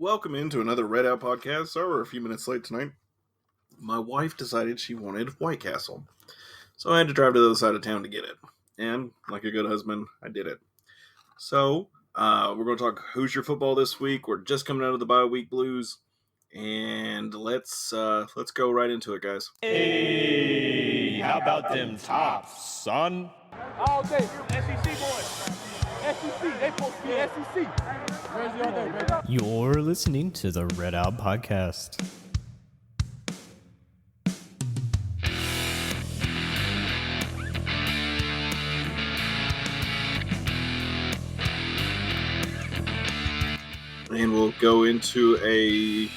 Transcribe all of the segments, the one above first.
Welcome into another Red Out podcast. Sorry we're a few minutes late tonight. My wife decided she wanted White Castle, so I had to drive to the other side of town to get it. And like a good husband, I did it. So we're going to talk Hoosier football this week. We're just coming out of the bye week blues, and let's go right into it, guys. Hey, how about them tops, son? All day, SEC boys. SEC, they supposed to be SEC. Crazy all day, baby. You're listening to the Red Out Podcast. And we'll go into a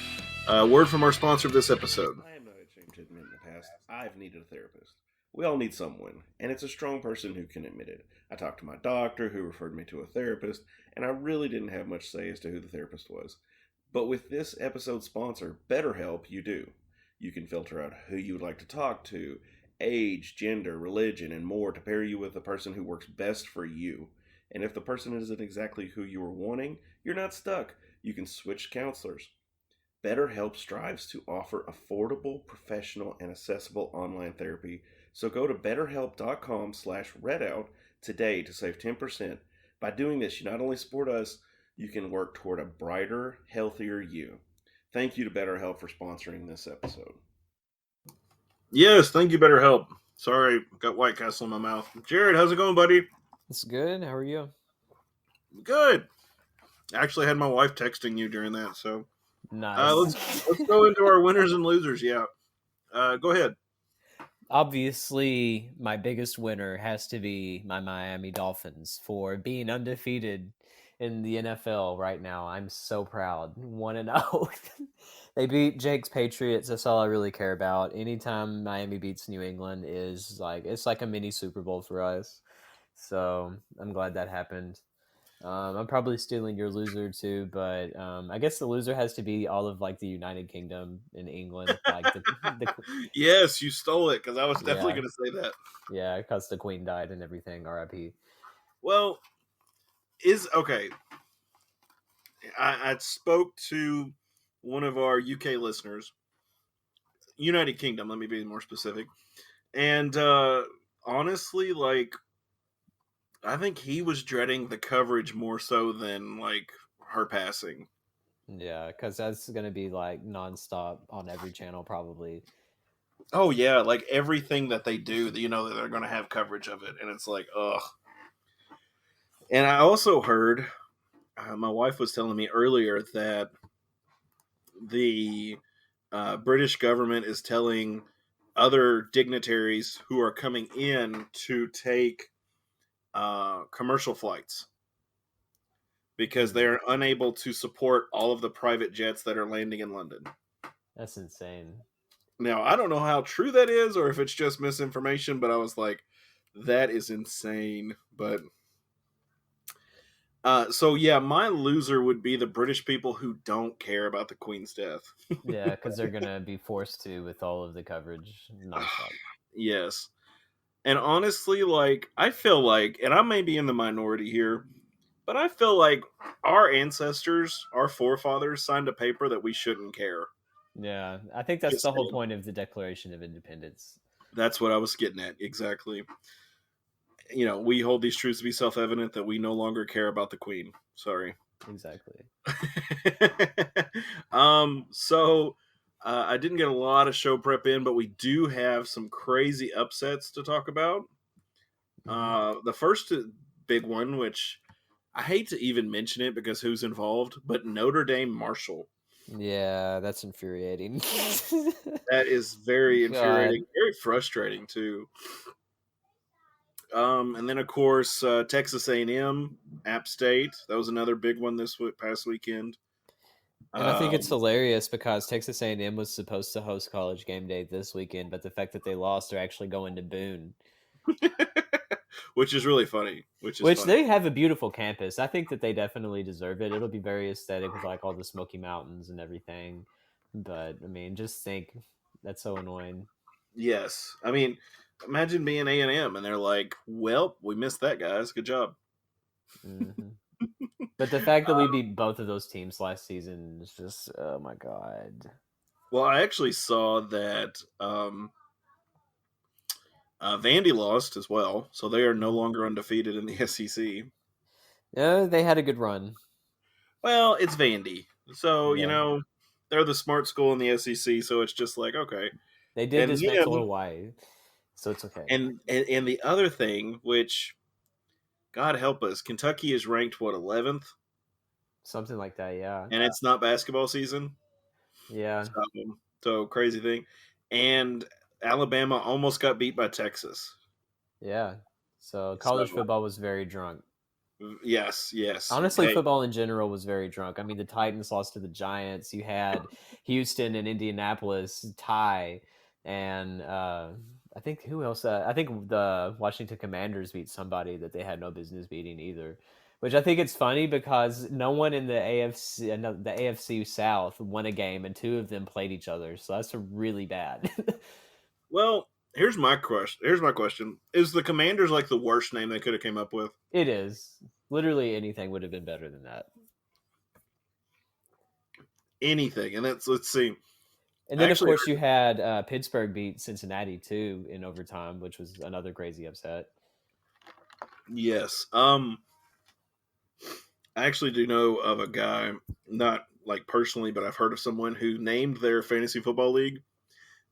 word from our sponsor of this episode. I am not ashamed to admit in the past, I've needed a therapist. We all need someone, and it's a strong person who can admit it. I talked to my doctor, who referred me to a therapist, and I really didn't have much say as to who the therapist was. But with this episode's sponsor, BetterHelp, you do. You can filter out who you would like to talk to, age, gender, religion, and more to pair you with the person who works best for you. And if the person isn't exactly who you were wanting, you're not stuck. You can switch counselors. BetterHelp strives to offer affordable, professional, and accessible online therapy. So go to betterhelp.com/redout today to save 10%. By doing this, you not only support us, you can work toward a brighter, healthier you. Thank you to BetterHelp for sponsoring this episode. Yes, thank you, BetterHelp. Sorry, got White Castle in my mouth. Jared, how's it going, buddy? It's good. How are you? Good. I actually had my wife texting you during that, so Nice. let's go into our winners and losers. Yeah, go ahead. Obviously, my biggest winner has to be my Miami Dolphins for being undefeated in the NFL right now. I'm so proud. 1-0. They beat Jake's Patriots. That's all I really care about. Anytime Miami beats New England is it's like a mini Super Bowl for us. So I'm glad that happened. I'm probably stealing your loser too, but I guess the loser has to be all of the United Kingdom in England. Yes, you stole it because I was definitely Yeah. going to say that. Yeah, because the Queen died and everything. R.I.P. Well, okay. I spoke to one of our UK listeners, United Kingdom. Let me be more specific. And honestly, I think he was dreading the coverage more so than her passing. Yeah, because that's gonna be nonstop on every channel probably. Oh yeah, everything that they do, that they're going to have coverage of it, and it's like, ugh. And I also heard, my wife was telling me earlier that the British government is telling other dignitaries who are coming in to take commercial flights because they're unable to support all of the private jets that are landing in London. That's insane. Now, I don't know how true that is or if it's just misinformation, but I was like, that is insane. But so yeah, my loser would be the British people who don't care about the Queen's death. Yeah, because they're gonna be forced to with all of the coverage nonstop. Yes. And honestly, I feel like, and I may be in the minority here, but I feel like our ancestors, our forefathers signed a paper that we shouldn't care. Yeah, I think that's the whole point of the Declaration of Independence. That's what I was getting at, exactly. We hold these truths to be self-evident that we no longer care about the Queen. Sorry. Exactly. So I didn't get a lot of show prep in, but we do have some crazy upsets to talk about. The first big one, which I hate to even mention it because who's involved, but Notre Dame Marshall. Yeah, that's infuriating. That is very infuriating, very frustrating too. And then of course Texas A&M, App State. That was another big one this past weekend. And I think it's hilarious because Texas A&M was supposed to host College Game Day this weekend, but the fact that they lost, they're actually going to Boone. Which is really funny. Which they have a beautiful campus. I think that they definitely deserve it. It'll be very aesthetic with all the Smoky Mountains and everything. But I mean, just think, that's so annoying. Yes, I mean, imagine being A&M and they're like, "Well, we missed that, guys. Good job." Mm-hmm. But the fact that we beat both of those teams last season is just, oh my god. Well, I actually saw that Vandy lost as well, so they are no longer undefeated in the SEC. Yeah, they had a good run. Well, it's Vandy, so Yeah. they're the smart school in the SEC, so it's just like okay. They did And dismantle then Hawaii, so it's okay. and the other thing, which God help us, Kentucky is ranked what 11th, Something like that, yeah. and it's not basketball season. Yeah. So crazy thing, and Alabama almost got beat by Texas. Yeah. So college So football was very drunk. yes. Honestly, Hey, football in general was very drunk. I mean, the Titans lost to the Giants. You had Houston and Indianapolis tie, and I think who else? I think the Washington Commanders beat somebody that they had no business beating either. Which I think it's funny because no one in the AFC South won a game, and two of them played each other. So that's really bad. well, here's my question. Is the Commanders like the worst name they could have came up with? It is. Literally anything would have been better than that. Anything, and let's see. And I then, of actually course, you had Pittsburgh beat Cincinnati too in overtime, which was another crazy upset. yes. I actually do know of a guy, not like personally, but I've heard of someone who named their fantasy football league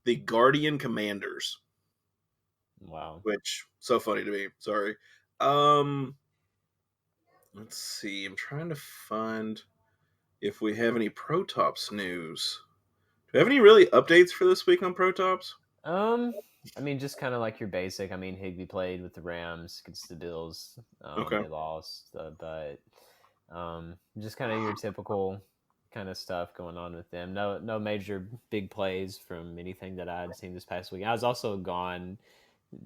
the Guardian Commanders, Wow. which so funny to me. Sorry. Um, let's see. I'm trying to find if we have any ProTops news. Do we have any really updates for this week on ProTops? I mean, just kind of like your basic. I mean, Higbee played with the Rams against the Bills. Okay. They lost, but just kind of your typical kind of stuff going on with them. No major big plays from anything that I had seen this past week. I was also gone.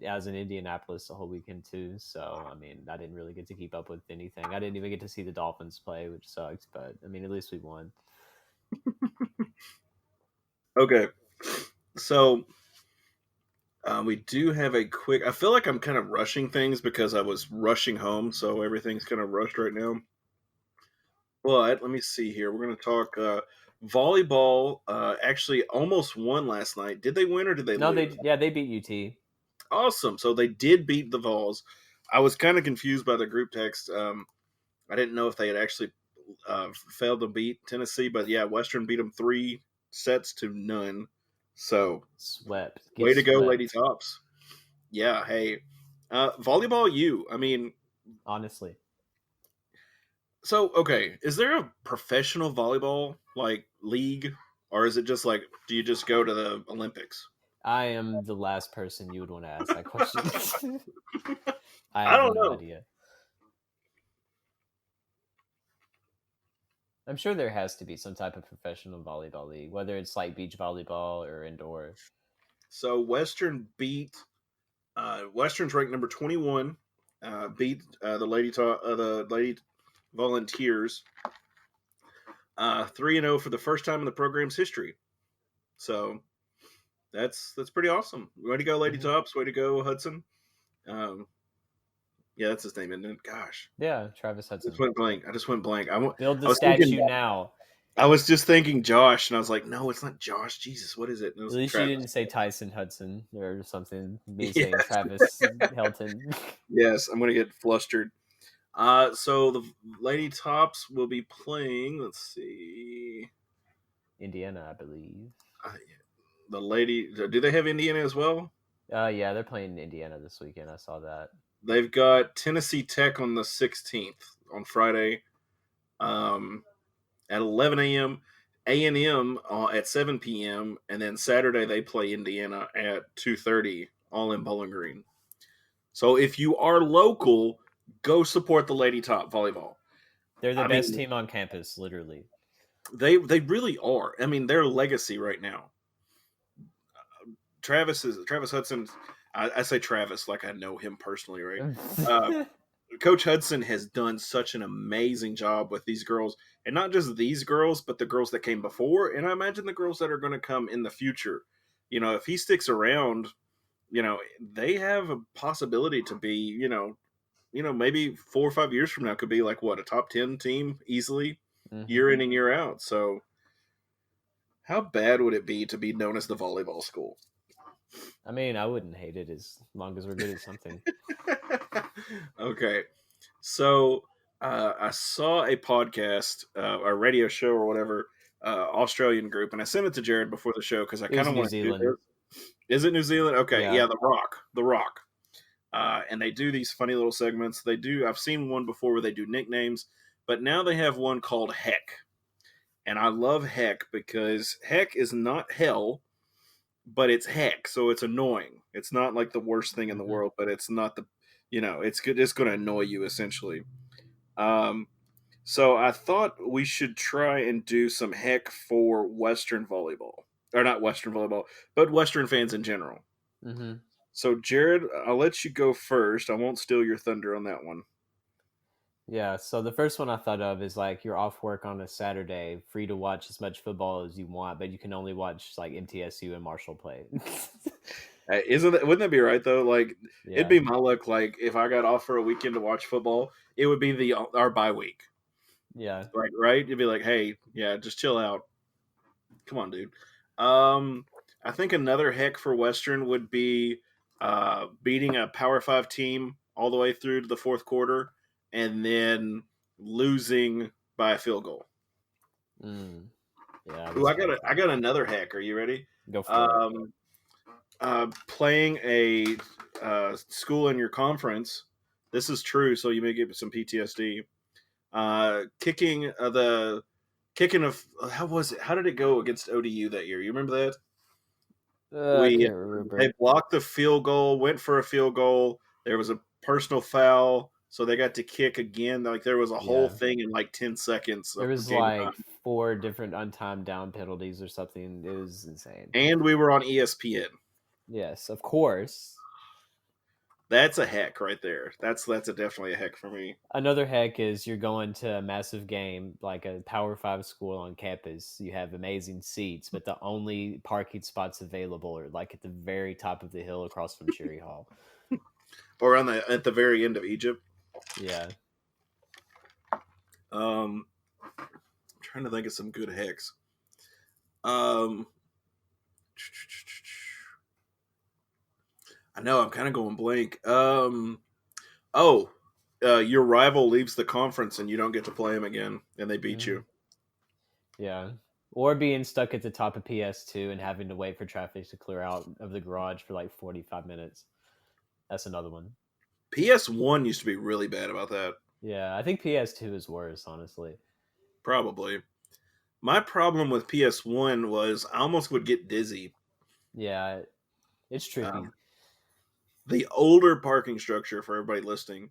I was in Indianapolis the whole weekend too, so I mean, I didn't really get to keep up with anything. I didn't even get to see the Dolphins play, which sucks. But I mean, at least we won. Okay. So we do have a quick. I feel like I'm kind of rushing things because I was rushing home, so everything's kind of rushed right now. But let me see here. We're going to talk volleyball. Actually, almost won last night. Did they win or did they No, lose? they beat UT. Awesome. So they did beat the Vols. I was kind of confused by the group text. I didn't know if they had actually failed to beat Tennessee, but yeah, Western beat them 3-0. So Swept. way to go, Swept. Lady Tops. Yeah. Hey, volleyball. I mean, Honestly, so okay, is there a professional volleyball like league, or is it just like do you just go to the Olympics? I am the last person you would want to ask that question. I I have don't no know. idea. I'm sure there has to be some type of professional volleyball league, whether it's like beach volleyball or indoor. So Western beat Western's ranked number 21. Beat the Lady Volunteers 3-0 for the first time in the program's history. So that's pretty awesome. Way to go, Lady Tops. Way to go, Hudson. Yeah, that's his name, isn't it? Gosh. Yeah, Travis I Hudson. just went blank. Build the I was statue thinking, now. I was just thinking Josh, and I was like, no, it's not Josh. Jesus, what is it? And it At was least Travis. you didn't say Tyson Hudson or something. Me Yes. saying Travis Helton. Yes, I'm going to get flustered. So the Lady Tops will be playing, let's see. Indiana, I believe. The Lady, do they have Indiana as well? Yeah, they're playing Indiana this weekend. I saw that. They've got Tennessee Tech on the 16th on Friday at 11 a.m., A&M at 7 p.m., and then Saturday they play Indiana at 2:30, all in Bowling Green. So if you are local, go support the Lady Top volleyball. They're the best team on campus, literally. They really are. I mean, their legacy right now. Travis Hudson. I say Travis like I know him personally, right? Coach Hudson has done such an amazing job with these girls, and not just these girls, but the girls that came before, and I imagine the girls that are going to come in the future. If he sticks around, they have a possibility to be, maybe 4 or 5 years from now could be like a top 10 team easily, Mhm. year in and year out. So how bad would it be to be known as the volleyball school? I mean, I wouldn't hate it as long as we're good at something. Okay. So I saw a podcast, a radio show or whatever, Australian group, and I sent it to Jared before the show because I It kind was of New want to do Zealand. this. Is it New Zealand? Okay, Yeah. yeah, The Rock. And they do these funny little segments. I've seen one before where they do nicknames, but now they have one called Heck. And I love Heck because Heck is not hell, but it's Heck, so it's annoying. It's not like the worst thing in the world, but it's not it's good. It's going to annoy you essentially. Um, so I thought we should try and do some Heck for Western volleyball, or not Western volleyball, but Western fans in general. Mm-hmm. So Jared, I'll let you go first. I won't steal your thunder on that one. Yeah, so the first one I thought of is like you're off work on a Saturday, free to watch as much football as you want, but you can only watch like MTSU and Marshall play. Wouldn't that be right though? Like Yeah. it'd be my luck. Like if I got off for a weekend to watch football, it would be our bye week. Yeah. Like right, it'd be like, hey, yeah, just chill out. Come on, dude. I think another Heck for Western would be beating a Power 5 team all the way through to the fourth quarter, and then losing by a field goal. Yeah. Ooh, I got another Heck. Are you ready? Go for it. Playing a school in your conference. This is true, so you may get some PTSD. Kicking of how was it? How did it go against ODU that year? You remember that? I can't remember. They blocked the field goal, went for a field goal. There was a personal foul, so they got to kick again. Like there was a whole thing in like 10 seconds. There was game like time. 4 different untimed down penalties or something. It was insane. And we were on ESPN. Yes, of course. That's a Heck right there. That's definitely a Heck for me. Another Heck is you're going to a massive game, like a Power 5 school on campus. You have amazing seats, but the only parking spots available are like at the very top of the hill across from Cherry Hall. Or at the very end of Egypt. Yeah. I'm trying to think of some good Hecks. I know I'm kind of going blank. Your rival leaves the conference and you don't get to play him again, and they beat you. Yeah. Or being stuck at the top of PS2 and having to wait for traffic to clear out of the garage for like 45 minutes. That's another one. PS1 used to be really bad about that. Yeah, I think PS2 is worse, honestly. Probably. My problem with PS1 was I almost would get dizzy. Yeah, it's tricky. The older parking structure, for everybody listening,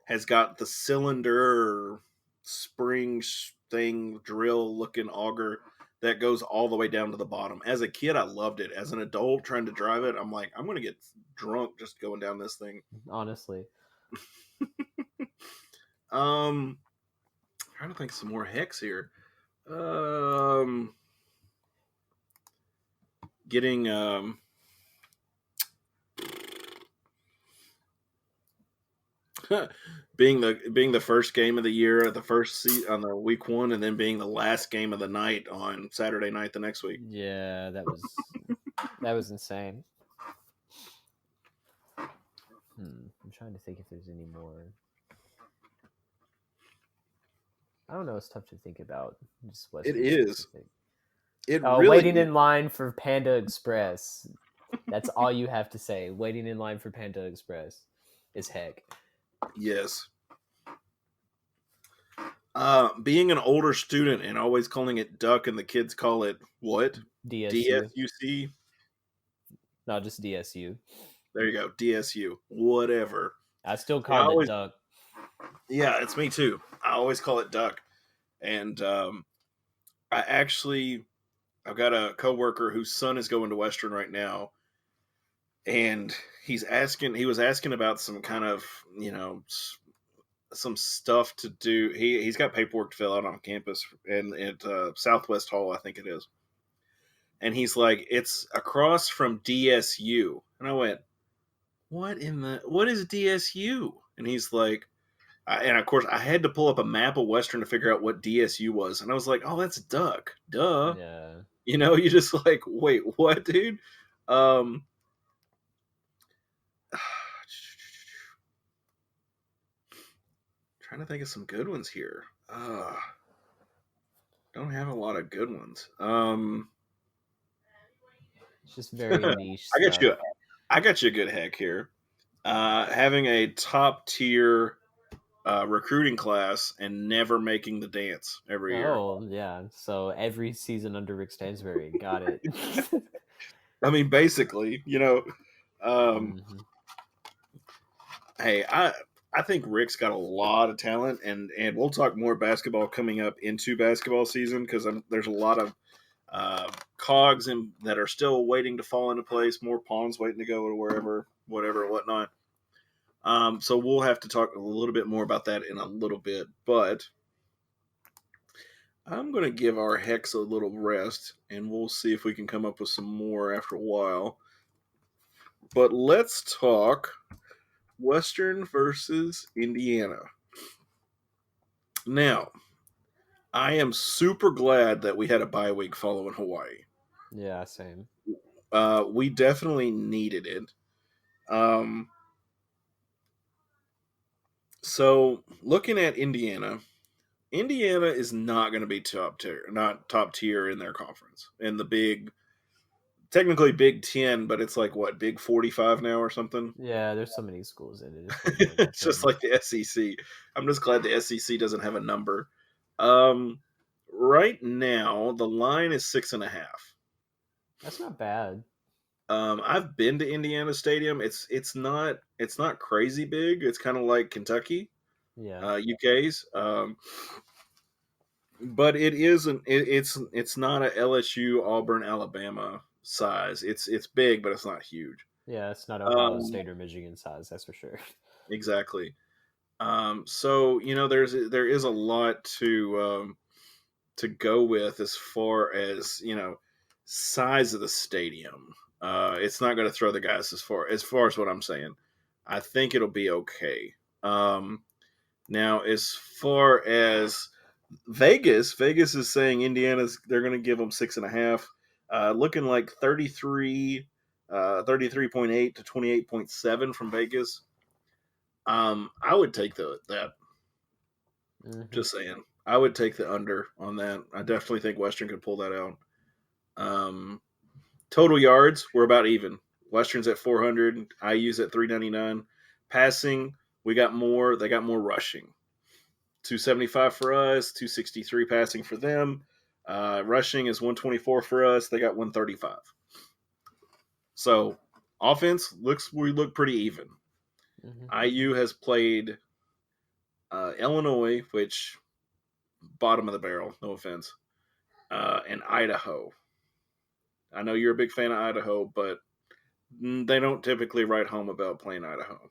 has got the cylinder spring thing, drill looking auger that goes all the way down to the bottom. As a kid, I loved it. As an adult trying to drive it, I'm like, I'm going to get drunk just going down this thing. Honestly. Trying to think some more Hecks here. Getting being the first game of the year, the first on the week 1, and then being the last game of the night on Saturday night the next week. Yeah, that was insane. I'm trying to think if there's any more. I don't know. It's tough to think about. Just it is. Waiting in line for Panda Express. That's all you have to say. Waiting in line for Panda Express is Heck. Yes. Being an older student and always calling it duck, and the kids call it what? DSU. DSUC? No, just DSU. There you go. DSU. Whatever. I still call it duck. Yeah, it's me too. I always call it duck. And I've got a coworker whose son is going to Western right now. And he was asking about some kind of, some stuff to do. He's got paperwork to fill out on campus and at Southwest Hall, I think it is. And he's like, it's across from DSU. And I went, what is DSU? And he's like, and of course, I had to pull up a map of Western to figure out what DSU was. And I was like, oh, that's Duck. Duh. Yeah. You just like, wait, what, dude? Um, trying to think of some good ones here. Don't have a lot of good ones. It's just very niche I got stuff. you. I got you a good hack here. Having a top tier recruiting class and never making the dance every year. Oh, yeah. So every season under Rick Stansbury. Got it. I mean, basically, um, hmm hey, I think Rick's got a lot of talent, and we'll talk more basketball coming up into basketball season because there's a lot of cogs that are still waiting to fall into place, more pawns waiting to go to wherever, whatever, whatnot. So we'll have to talk a little bit more about that in a little bit, but I'm going to give our Hex a little rest, and we'll see if we can come up with some more after a while. But let's talk Western versus Indiana. Now, I am super glad that we had a bye week following Hawaii. Yeah, same. We definitely needed it. So looking at Indiana is not going to be not top tier in their conference in the technically Big 10, but it's like what, Big 45 now or something. Yeah, there's so many schools in it. It's pretty big, I It's just think. like the SEC. I'm just glad the SEC doesn't have a number. Right now the line is 6.5. That's not bad. I've been to Indiana Stadium. It's not crazy big. It's kind of like Kentucky, Yeah. UK's. But it's not a LSU, Auburn, Alabama size. It's big, but it's not huge. Yeah, it's not Ohio Um, State or Michigan size, that's for sure. exactly. So there is a lot to go with as far as size of the stadium. It's not going to throw the guys as far as what I'm saying. I think it'll be okay. Now, as far as Vegas is saying they're going to give them 6.5, looking like 33.8 to 28.7 from Vegas. I would take that. hmm Just saying, I would take the under on that. I definitely think Western could pull that out. Um, Total yards, we're about even. Western's at 400, IU's at 399. Passing, we got more. They got more rushing. 275 for us, 263 passing for them. Rushing is 124 for us. They got 135. So offense we look pretty even. hmm IU has played Illinois, which bottom of the barrel, no offense, and Idaho. I know you're a big fan of Idaho, but they don't typically write home about playing Idaho.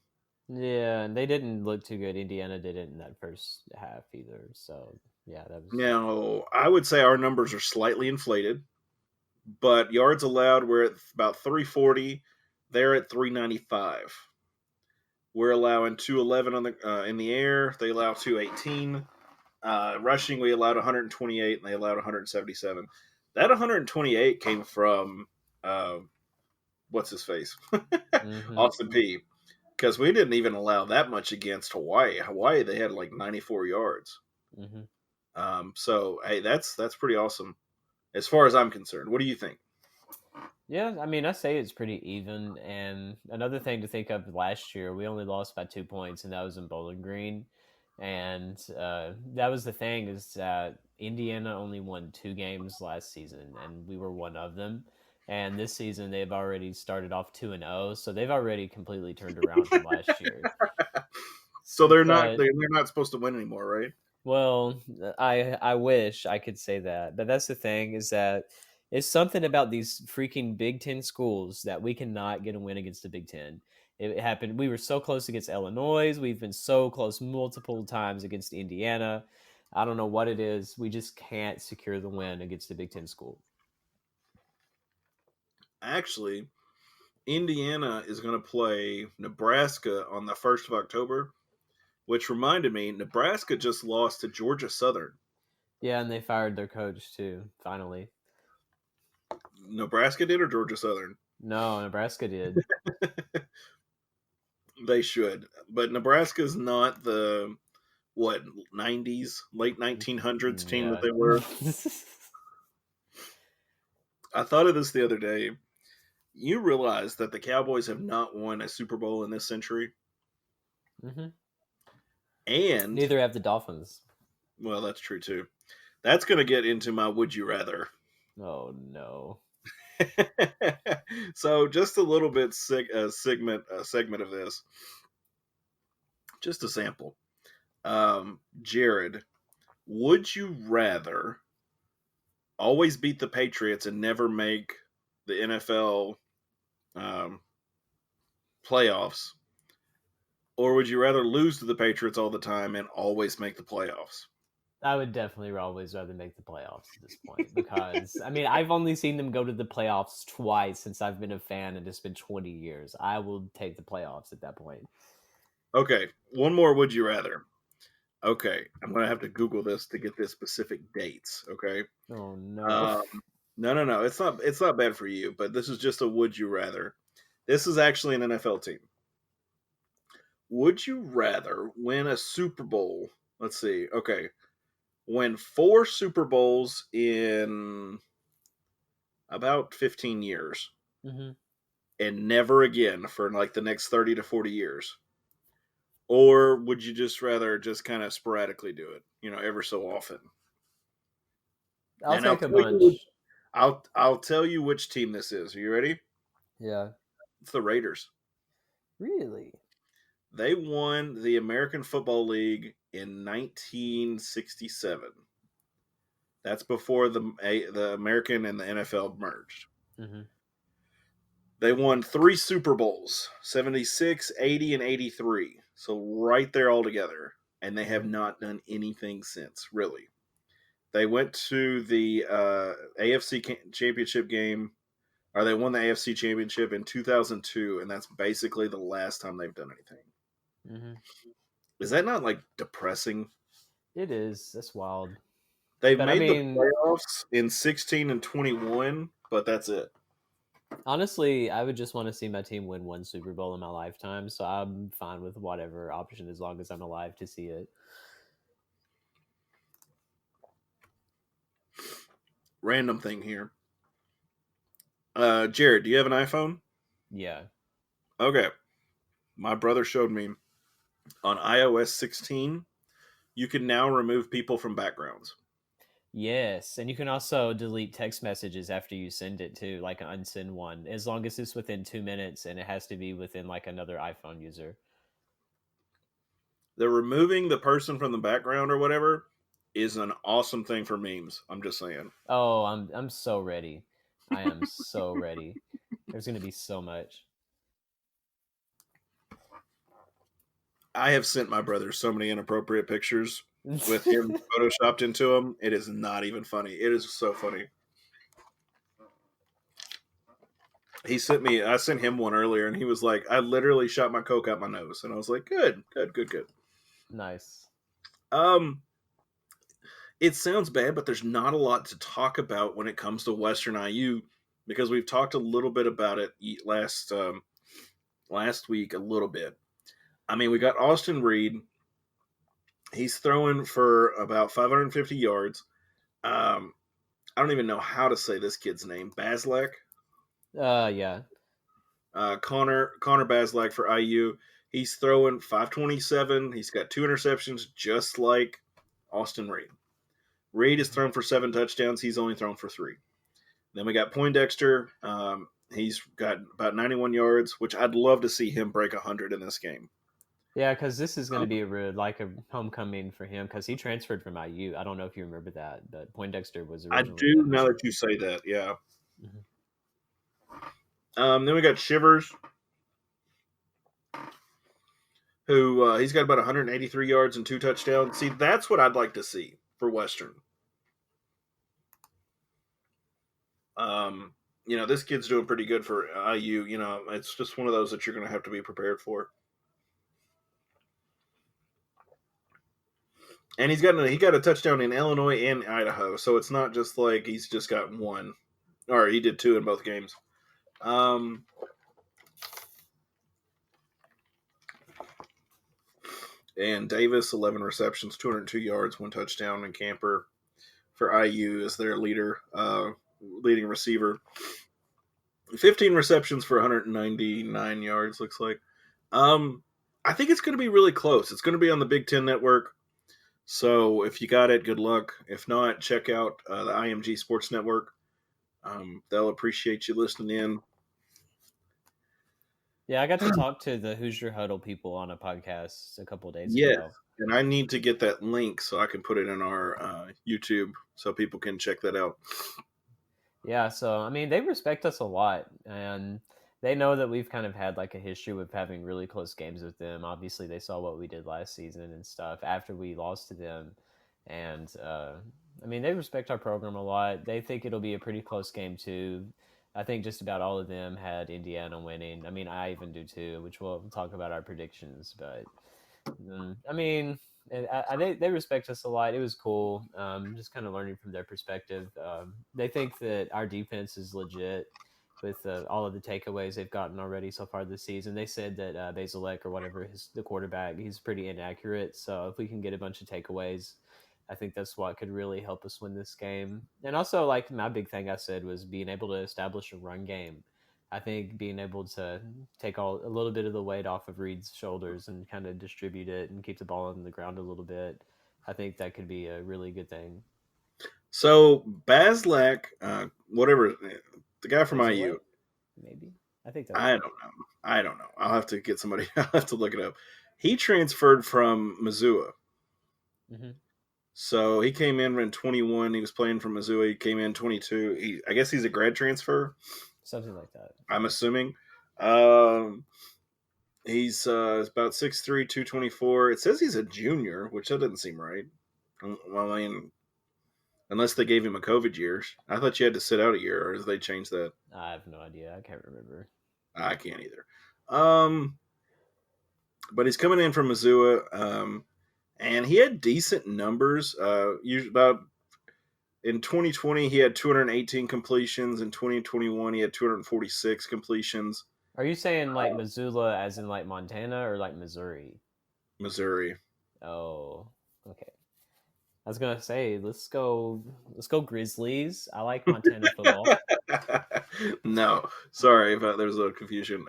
Yeah, and they didn't look too good. Indiana didn't in that first half either. So yeah, that was Now, I would say our numbers are slightly inflated, but yards allowed, we're at about 340. They're at 395. We're allowing 211 on the in the air. They allow 218. Rushing, we allowed 128, and they allowed 177. That 128 came from what's his face, hmm Austin P. Because we didn't even allow that much against Hawaii. Hawaii, they had like 94 yards. hmm So hey, that's pretty awesome as far as I'm concerned. What do you think? Yeah, I mean, I say it's pretty even. And another thing to think of last year, we only lost by 2 points, and that was in Bowling Green. And that was the thing is that Indiana only won 2 games last season, and we were one of them. And this season, they've already started off 2-0, so they've already completely turned around from last year. So they're not But they're not supposed to win anymore, right? well, I wish I could say that, but that's the thing is that it's something about these freaking Big Ten schools that we cannot get a win against the Big Ten. It happened. We were so close against Illinois. We've been so close multiple times against Indiana. I don't know what it is. We just can't secure the win against the Big Ten school. Actually, Indiana is going to play Nebraska on the 1st of October. Which reminded me, Nebraska just lost to Georgia Southern. Yeah, and they fired their coach too. Finally, Nebraska did or Georgia Southern? no, Nebraska did. They should, but Nebraska's not the what 90s, late 1900s team that Yeah. they were. I thought of this the other day. You realize that the Cowboys have not won a Super Bowl in this century, hmm and Neither have the Dolphins. well, that's true too. That's going to get into my would you rather. Oh no. So just a little bit segment of this, just a sample. Jared, would you rather always beat the Patriots and never make the NFL um, playoffs, or would you rather lose to the Patriots all the time and always make the playoffs? I would definitely always rather make the playoffs at this point because I mean I've only seen them go to the playoffs twice since I've been a fan, and it's been 20 years. I will take the playoffs at that point. Okay, one more would you rather. Okay, I'm gonna have to Google this to get the specific dates. Okay, Oh no. um, no, it's not bad for you, but this is just a would you rather. This is actually an NFL team. Would you rather win a Super Bowl? Let's see. Okay, win 4 Super Bowls in about 15 years hmm and never again for like the next 30 to 40 years? Or would you just rather just kind of sporadically do it, ever so often? I'll And I'll take a tell you, bunch. I'll tell you which team this is. Are you ready? Yeah. It's the Raiders. Really? They won the American Football League in 1967. That's before the American and the NFL merged. hmm They won 3 Super Bowls, 76, 80, and 83. So right there all together. And they have not done anything since, really. They went to the AFC Championship game, or they won the AFC Championship in 2002, and that's basically the last time they've done anything. hmm Is that not like depressing? It is. That's wild. They've But I made the mean, playoffs in 16 and 21, but that's it. honestly, I would just want to see my team win one Super Bowl in my lifetime, so I'm fine with whatever option as long as I'm alive to see it. Random thing here. Jared, do you have an iPhone? Yeah. Okay. My brother showed me on iOS 16, you can now remove people from backgrounds. Yes, and you can also delete text messages after you send it too, like an unsend one, as long as it's within 2 minutes and it has to be within like another iPhone user. The removing the person from the background or whatever is an awesome thing for memes. I'm just saying. Oh, I'm so ready. I am so ready. There's gonna be so much. I have sent my brother so many inappropriate pictures with him photoshopped into them. It is not even funny. It is so funny. I sent him one earlier, and he was like, I literally shot my coke out my nose. And I was like, good. Nice. Um, it sounds bad, but there's not a lot to talk about when it comes to Western IU because we've talked a little bit about it last week a little bit. I mean, we got Austin Reed. He's throwing for about 550 yards. I don't even know how to say this kid's name. Baslak. Yeah. Connor Baslak for IU. He's throwing 527. He's got 2 interceptions, just like Austin Reed. Reed is thrown for 7 touchdowns. He's only thrown for 3. Then we got Poindexter. He's got about 91 yards, which I'd love to see him break 100 in this game. Yeah, because this is going to be a homecoming for him because he transferred from IU. I don't know if you remember that, but Poindexter was I originally do at now Hoosier. that you say that, yeah. Mhm. Then we got Shivers, who he's got about 183 yards and 2 touchdowns. See, that's what I'd like to see for Western. This kid's doing pretty good for IU. It's just one of those that you're going to have to be prepared for. And he got a touchdown in Illinois and Idaho, so it's not just like he's just got one, or he did two in both games. Um, and Davis, 11 receptions, 202 yards, one touchdown, and Camper for IU is their leading receiver. 15 receptions for 199 yards, looks like. I think it's going to be really close. It's going to be on the Big Ten Network. So if you got it, good luck. If not, check out the IMG Sports Network. They'll appreciate you listening in. Yeah, I got to talk to the Hoosier Huddle people on a podcast a couple of days Yes, ago. and I need to get that link so I can put it in our YouTube so people can check that out. Yeah, so I mean, they respect us a lot, and they know that we've kind of had like a history with having really close games with them. Obviously, they saw what we did last season and stuff after we lost to them, and I mean, they respect our program a lot. They think it'll be a pretty close game too. I think just about all of them had Indiana winning. I mean, I even do too, which we'll talk about our predictions. But I mean, they respect us a lot. It was cool, just kind of learning from their perspective. They think that our defense is legit with all of the takeaways they've gotten already so far this season. They said that Basilek or whatever the quarterback, he's pretty inaccurate. So if we can get a bunch of takeaways, I think that's what could really help us win this game. And also, like my big thing I said was being able to establish a run game. I think being able to take a little bit of the weight off of Reed's shoulders and kind of distribute it and keep the ball on the ground a little bit, I think that could be a really good thing. So Baslak, whatever, the guy from Basilek? IU, Maybe. I think that's I don't know. I don't know. I'll have to get somebody. I'll have to look it up. He transferred from Missoula. Mm-hmm. So he came in 21. He was playing from Missoula. He came in 22. I guess he's a grad transfer. Something like that. I'm assuming. Um, he's about 6'3", 224. It says he's a junior, which that doesn't seem right. Well, I mean, unless they gave him a COVID year. I thought you had to sit out a year, or did they change that? I have no idea. I can't remember. I can't either. But he's coming in from Missoula, and he had decent numbers. About in 2020, he had 218 completions. In 2021, he had 246 completions. Are you saying like Missoula as in like Montana or like Missouri? Missouri. Oh, okay. I was gonna say let's go Grizzlies. I like Montana football. No, sorry if there's a little confusion.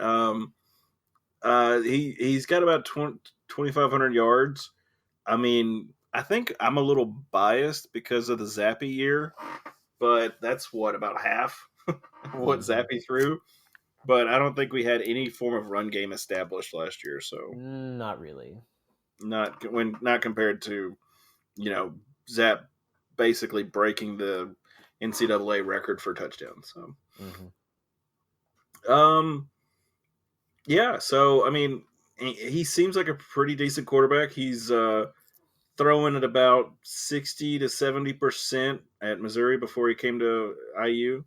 He's got about 2,500 yards. I mean, I think I'm a little biased because of the Zappy year, but that's what about half what Zappy threw. But I don't think we had any form of run game established last year, so Not really. not compared to Zap basically breaking the NCAA record for touchdowns. So, yeah. So I mean, he seems like a pretty decent quarterback. He's throwing at about 60 to 70% at Missouri before he came to IU.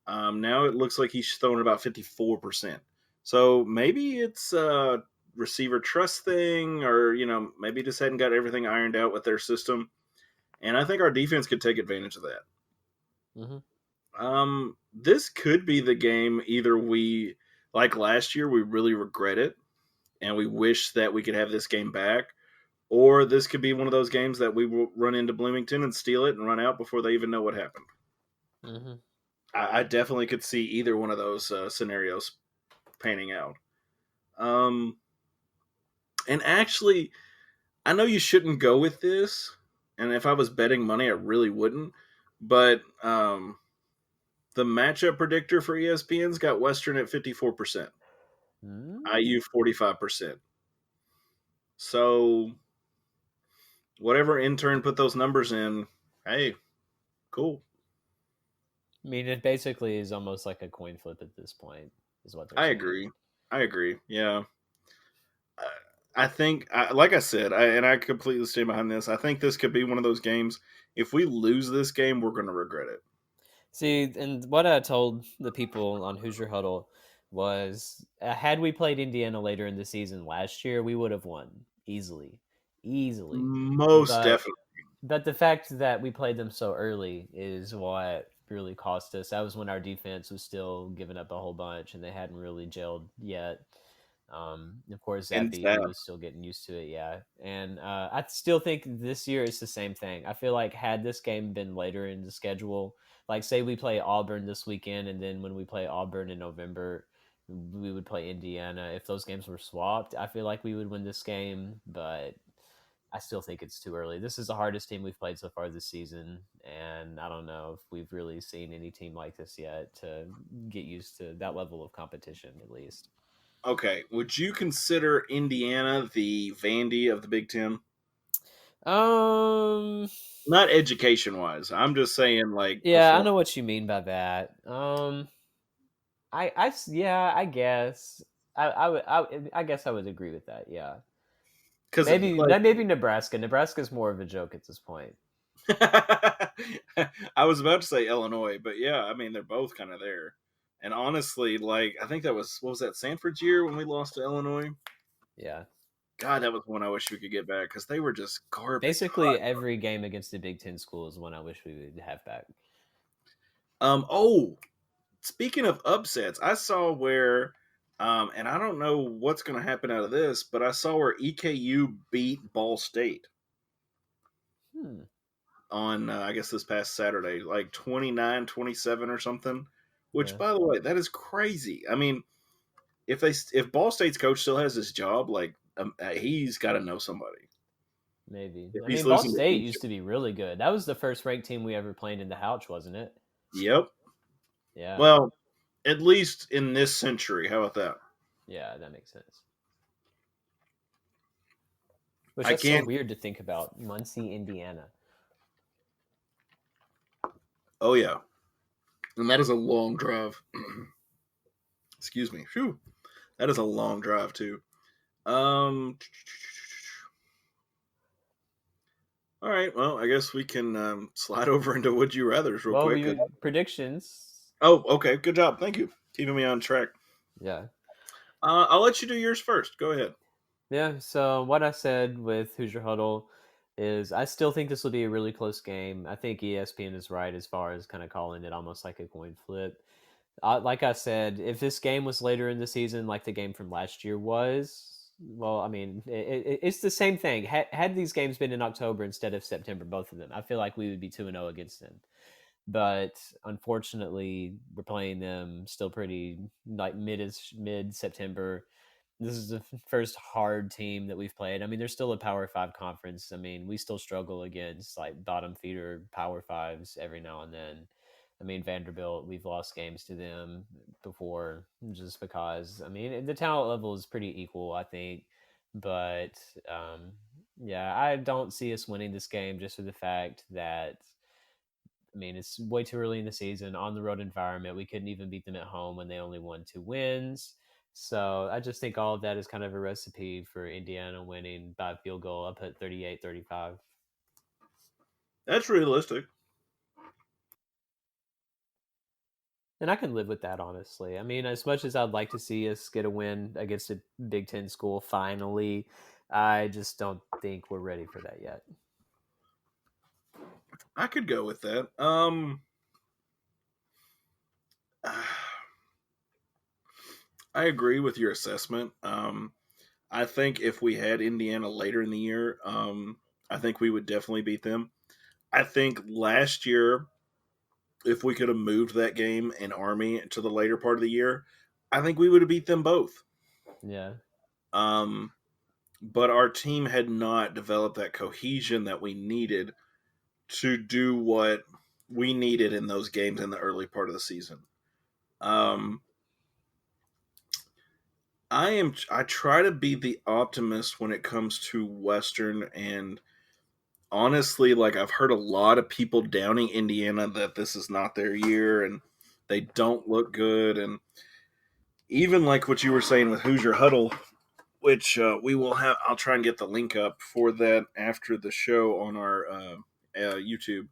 Now it looks like he's throwing about 54%. So maybe it's a receiver trust thing, or maybe just hadn't got everything ironed out with their system. And I think our defense could take advantage of that. This could be the game. Either we, like last year, we really regret it, and we wish that we could have this game back, or this could be one of those games that we will run into Bloomington and steal it and run out before they even know what happened. I definitely could see either one of those scenarios panning out. And actually, I know you shouldn't go with this, and if I was betting money, I really wouldn't. But the matchup predictor for ESPN's got Western at 54%, IU 45%. So whatever intern put those numbers in, hey, cool. I mean, it basically is almost like a coin flip at this point, is what they're saying. I agree. Yeah. I think, like I said, I completely stand behind this. I think this could be one of those games. If we lose this game, we're going to regret it. See, and what I told the people on Hoosier Huddle was, had we played Indiana later in the season last year, we would have won easily. easily. Most But definitely. but the fact that we played them so early is what really cost us. That was when our defense was still giving up a whole bunch, and they hadn't really gelled yet. Of course, And Zappy was still getting used to it, yeah. And I still think this year is the same thing. I feel like had this game been later in the schedule, like say we play Auburn this weekend, and then when we play Auburn in November, we would play Indiana. If those games were swapped, I feel like we would win this game, but I still think it's too early. This is the hardest team we've played so far this season, and I don't know if we've really seen any team like this yet to get used to that level of competition, at least. Okay, would you consider Indiana the Vandy of the Big Ten? Um, Not education wise. I'm just saying, like, yeah, I perform. know what you mean by that. Yeah, I guess I guess I would agree with that. Yeah, Because, maybe like, maybe Nebraska. Nebraska's more of a joke at this point. I was about to say Illinois, but yeah, I mean, they're both kind of there. And honestly, like, I think that was, what was that, Sanford's year when we lost to Illinois? Yeah, God, that was one I wish we could get back because they were just garbage basically hot. every game against the Big Ten school is one I wish we would have back. Oh, speaking of upsets, I saw where, and I don't know what's going to happen out of this, but I saw where EKU beat Ball State Hmm. on, I guess, this past Saturday, like 29-27 or something, which, Yeah, by the way, that is crazy. I mean, if Ball State's coach still has his job, like, he's got to know somebody. maybe. If I he's mean, Ball losing to State each, used to be really good. That was the first ranked team we ever played in the Houch, wasn't it? yep. Yeah, Well, at least in this century. How about that? yeah, that makes sense. Which I that's so can't. weird to think about. Muncie, Indiana. Oh yeah, and that is a long drive. Excuse me. Phew. That is a long drive too. Um. All right. Well, I guess we can slide over into Would You Rather's real Well, quick. we predictions. Oh, okay. Good job. Thank you. Keeping me on track. Yeah. I'll let you do yours first. Go ahead. Yeah, so what I said with Hoosier Huddle is I still think this will be a really close game. I think ESPN is right as far as kind of calling it almost like a coin flip. Like I said, if this game was later in the season, like the game from last year was, well, I mean, it's the same thing. Had these games been in October instead of September, both of them, I feel like we would be 2-0 against them. But unfortunately, we're playing them still pretty like mid September. This is the first hard team that we've played. I mean, there's still a Power Five conference. I mean, we still struggle against like bottom feeder Power Fives every now and then. I mean, Vanderbilt, we've lost games to them before just because. I mean, the talent level is pretty equal, I think. But yeah, I don't see us winning this game just for the fact that I mean, it's way too early in the season on the road environment. We couldn't even beat them at home when they only won 2 wins. So I just think all of that is kind of a recipe for Indiana winning by field goal. I put 38-35. That's realistic. And I can live with that, honestly. I mean, as much as I'd like to see us get a win against a Big Ten school finally, I just don't think we're ready for that yet. I could go with that. I agree with your assessment. I think if we had Indiana later in the year, I think we would definitely beat them. I think last year, if we could have moved that game in Army to the later part of the year, I think we would have beat them both. Yeah. Um, but our team had not developed that cohesion that we needed to do what we needed in those games in the early part of the season. Um, I try to be the optimist when it comes to Western, and honestly, like, I've heard a lot of people downing Indiana that this is not their year and they don't look good, and even like what you were saying with Hoosier Huddle, which we will have. I'll try and get the link up for that after the show on our YouTube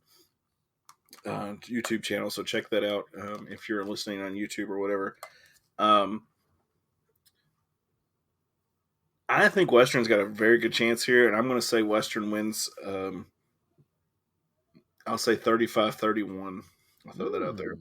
channel. So check that out if you're listening on YouTube or whatever. Um, I think Western's got a very good chance here, and I'm going to say Western wins. I'll say 35-31. I'll throw that out there.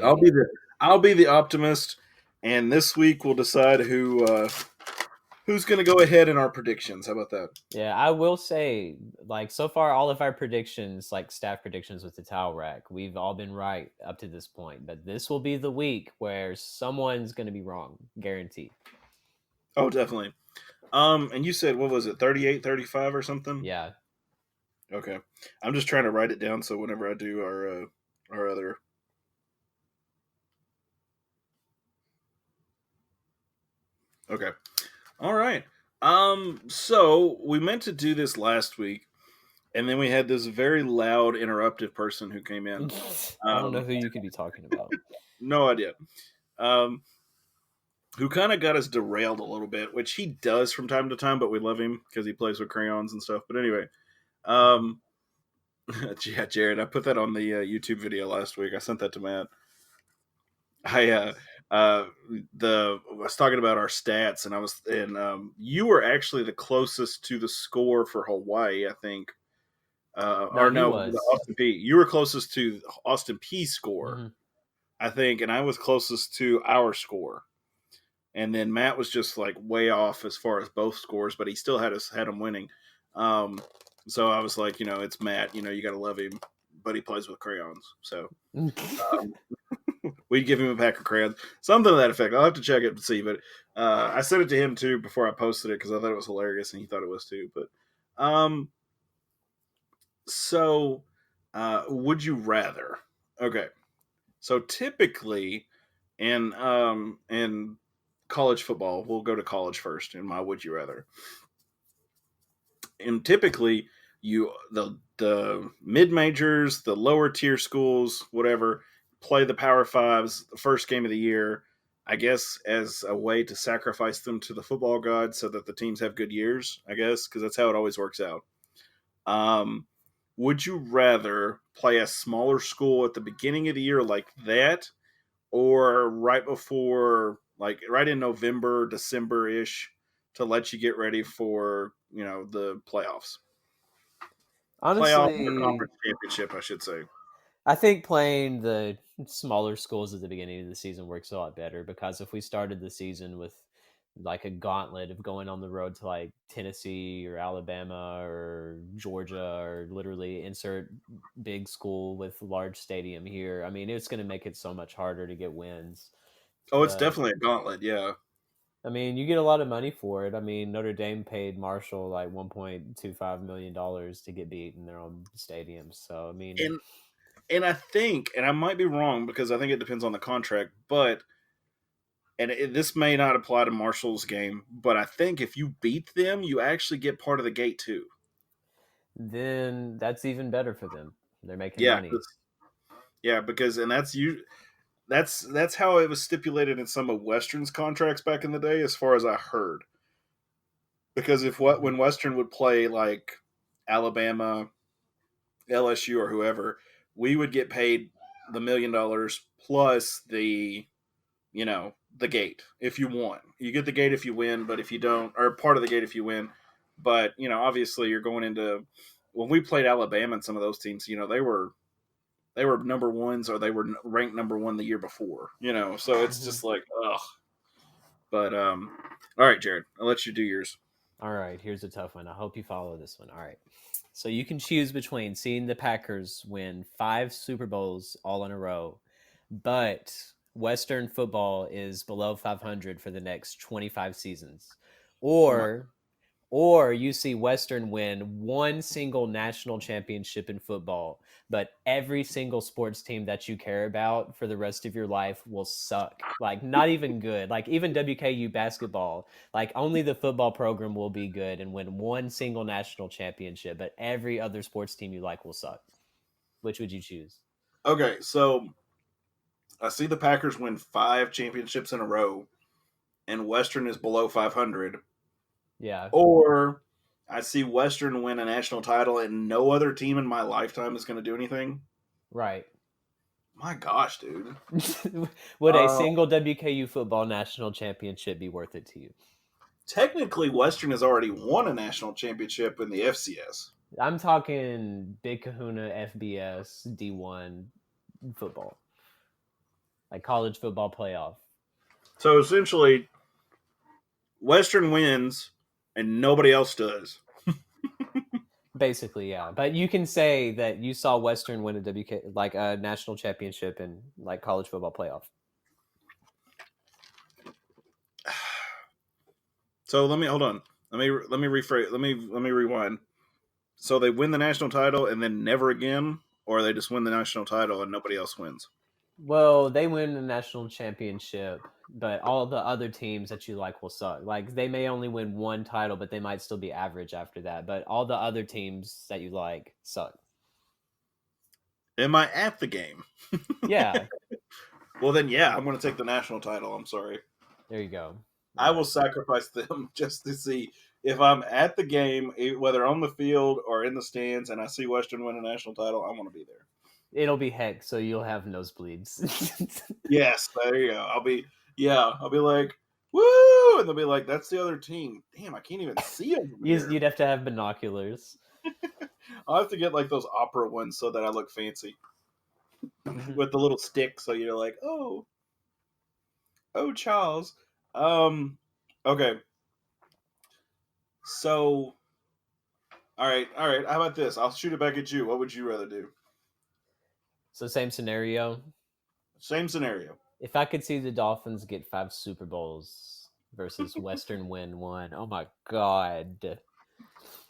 I'll Okay. be the I'll be the optimist, and this week we'll decide who's going to go ahead in our predictions. How about that? Yeah, I will say, like, so far, all of our predictions, like staff predictions with the towel rack, we've all been right up to this point. But this will be the week where someone's going to be wrong, guaranteed. Oh, definitely. And you said what was it, 38-35 or something? Yeah. Okay. I'm just trying to write it down so whenever I do our other. Okay. All right. So we meant to do this last week, and then we had this very loud interruptive person who came in. I don't know who you could be talking about. No idea. Um, who kind of got us derailed a little bit, which he does from time to time, but we love him because he plays with crayons and stuff. But anyway, um, yeah, Jared, I put that on the YouTube video last week. I sent that to Matt. I was talking about our stats, and you were actually the closest to the score for Hawaii, I think. No, Or he no, the was. Austin P. You were closest to Austin P score, Mhm. I think, and I was closest to our score. And then Matt was just like way off as far as both scores, but he still had him winning. Um, so I was like, it's Matt. You got to love him, but he plays with crayons, so um, we'd give him a pack of crayons, something to that effect. I'll have to check it and see, but I sent it to him too before I posted it because I thought it was hilarious and he thought it was too. But um, so would you rather? Okay, so typically in college football, we'll go to college first in my would you rather. And typically the mid majors, the lower tier schools, whatever, play the Power Fives the first game of the year, I guess, as a way to sacrifice them to the football god so that the teams have good years, I guess, because that's how it always works out. Um, would you rather play a smaller school at the beginning of the year like that, or right before, like right in November, December ish, to let you get ready for the playoff or Honestly, conference championship, I should say. I think playing the smaller schools at the beginning of the season works a lot better because if we started the season with like a gauntlet of going on the road to like Tennessee or Alabama or Georgia or literally insert big school with large stadium here, I mean, it's going to make it so much harder to get wins. Oh, it's But definitely a gauntlet. Yeah. I mean, you get a lot of money for it. I mean, Notre Dame paid Marshall like $1.25 million to get beat in their own stadium. So I mean, And I think, and I might be wrong because I think it depends on the contract, but this may not apply to Marshall's game, but I think if you beat them, you actually get part of the gate too. then that's even better for them. They're making Yeah, money. yeah, because and that's you. That's how it was stipulated in some of Western's contracts back in the day, as far as I heard. Because if what Mhm. when Western would play like Alabama, LSU, or whoever, we would get paid the $1 million plus the gate if you won. You get the gate if you win, but if you don't, or part of the gate if you win. But obviously, you're going into when we played Alabama and some of those teams. They were number ones or they were ranked number one the year before. So it's Mhm. just like ugh. But all right, Jared, I'll let you do yours. All right, here's a tough one. I hope you follow this one. All right. So you can choose between seeing the Packers win 5 Super Bowls all in a row, but Western football is below 500 for the next 25 seasons, Oh my. or you see Western win one single national championship in football, but every single sports team that you care about for the rest of your life will suck. Like, not even good. Like, even WKU basketball, like, only the football program will be good and win one single national championship, but every other sports team you like will suck. Which would you choose? Okay, so I see the Packers win 5 championships in a row, and Western is below 500. Yeah, Or I see Western win a national title, and no other team in my lifetime is going to do anything. right. My gosh, dude. Would a Uh, single WKU football national championship be worth it to you? Technically, Western has already won a national championship in the FCS. I'm talking Big Kahuna, FBS, D1 football, like college football playoff. So essentially, Western wins and nobody else does. Basically, yeah. But you can say that you saw Western win a like a national championship in like college football playoff. So let me hold on. Let me rephrase. Let me rewind. So they win the national title and then never again, or they just win the national title and nobody else wins. Well, they win the national championship, but all the other teams that you like will suck. Like they may only win one title, but they might still be average after that. But all the other teams that you like suck. Am I at the game? Yeah. Well, then, yeah, I'm going to take the national title. I'm sorry. There you go. I will sacrifice them just to see if I'm at the game, whether on the field or in the stands, and I see Western win a national title. I want to be there. It'll be heck, so you'll have nosebleeds. Yes, there you go. I'll be like, woo! And they'll be like, that's the other team. Damn, I can't even see them. You'd have to have binoculars. I'll have to get like those opera ones so that I look fancy. With the little stick, so you're like, oh, Charles. Okay. So, all right. How about this? I'll shoot it back at you. What would you rather do? So same scenario. Same scenario. If I could see the Dolphins get 5 Super Bowls versus Western win 1, oh my God.